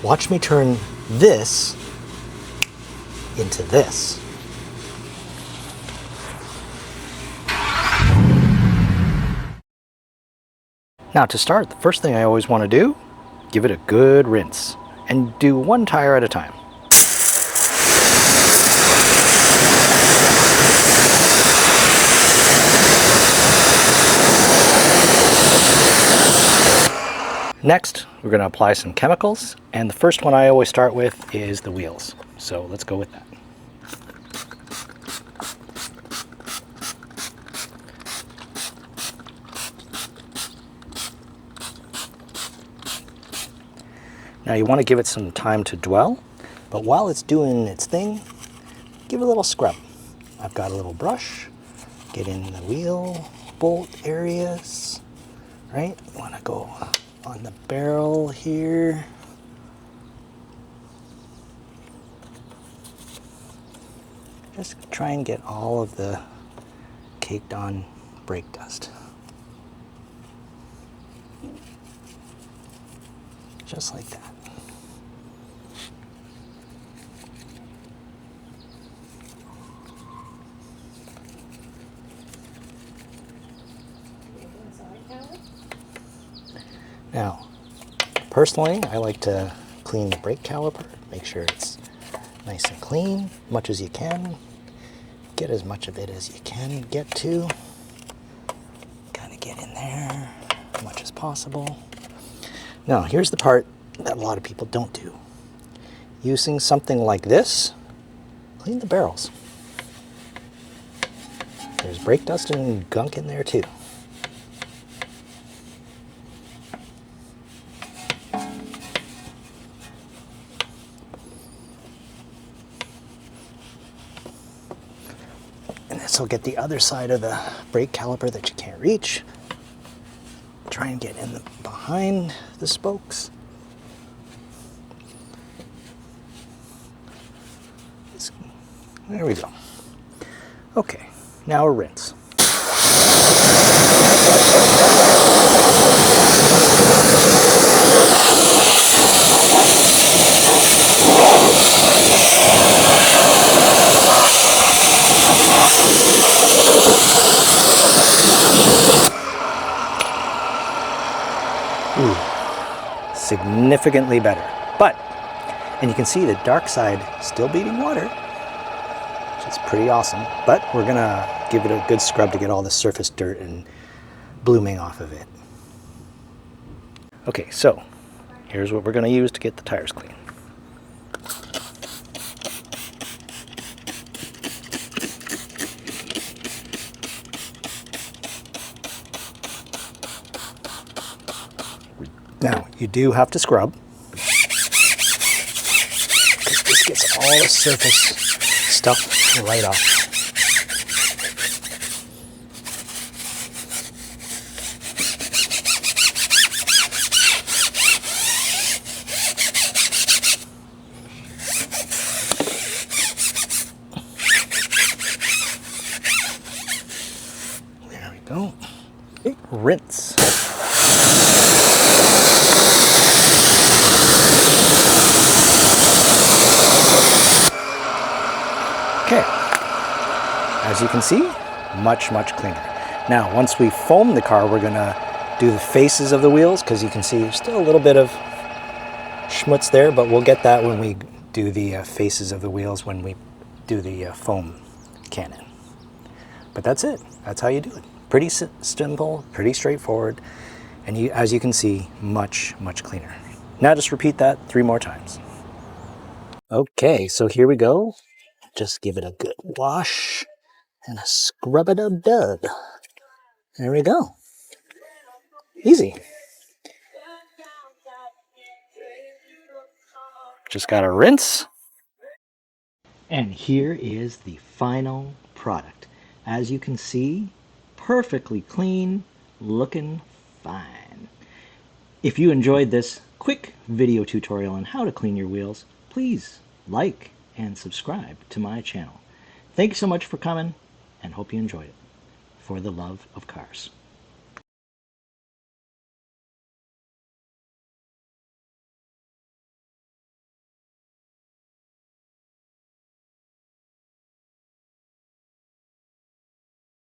Watch me turn this into this. Now to start, the first thing I always want to do, give it a good rinse and do one tire at a time. Next, we're going to apply some chemicals, and the first one I always start with is the wheels. So let's go with that. Now you want to give it some time to dwell, but while it's doing its thing, give it a little scrub. I've got a little brush, get in the wheel bolt areas, right? You want to go on the barrel here. Just try and get all of the caked on brake dust. Just like that. Now, personally, I like to clean the brake caliper, make sure it's nice and clean, much as you can. Get as much of it as you can get to. Kind of get in there as much as possible. Now, here's the part that a lot of people don't do. Using something like this, clean the barrels. There's brake dust and gunk in there too. And this will get the other side of the brake caliper that you can't reach. Try and get in behind the spokes. There we go. Okay, now a rinse. Significantly better. And you can see the dark side still beating water, which is pretty awesome. But we're gonna give it a good scrub to get all the surface dirt and blooming off of it. Okay, so here's what we're gonna use to get the tires clean. Now, you do have to scrub, because this gets all the surface stuff right off. There we go. Okay, rinse. Okay, as you can see, much cleaner. Now, once we foam the car, we're gonna do the faces of the wheels, because you can see there's still a little bit of schmutz there, but we'll get that when we do the faces of the wheels, when we do the foam cannon. But that's it. That's how you do it. Pretty simple, pretty straightforward, and as you can see, much cleaner. Now just repeat that 3 more times. Okay, so here we go. Just give it a good wash and a scrub-a-dub-dub. There we go. Easy. Just gotta rinse. And here is the final product. As you can see, perfectly clean, looking fine. If you enjoyed this quick video tutorial on how to clean your wheels, please like and subscribe to my channel. Thank you so much for coming, and hope you enjoyed it. For the love of cars.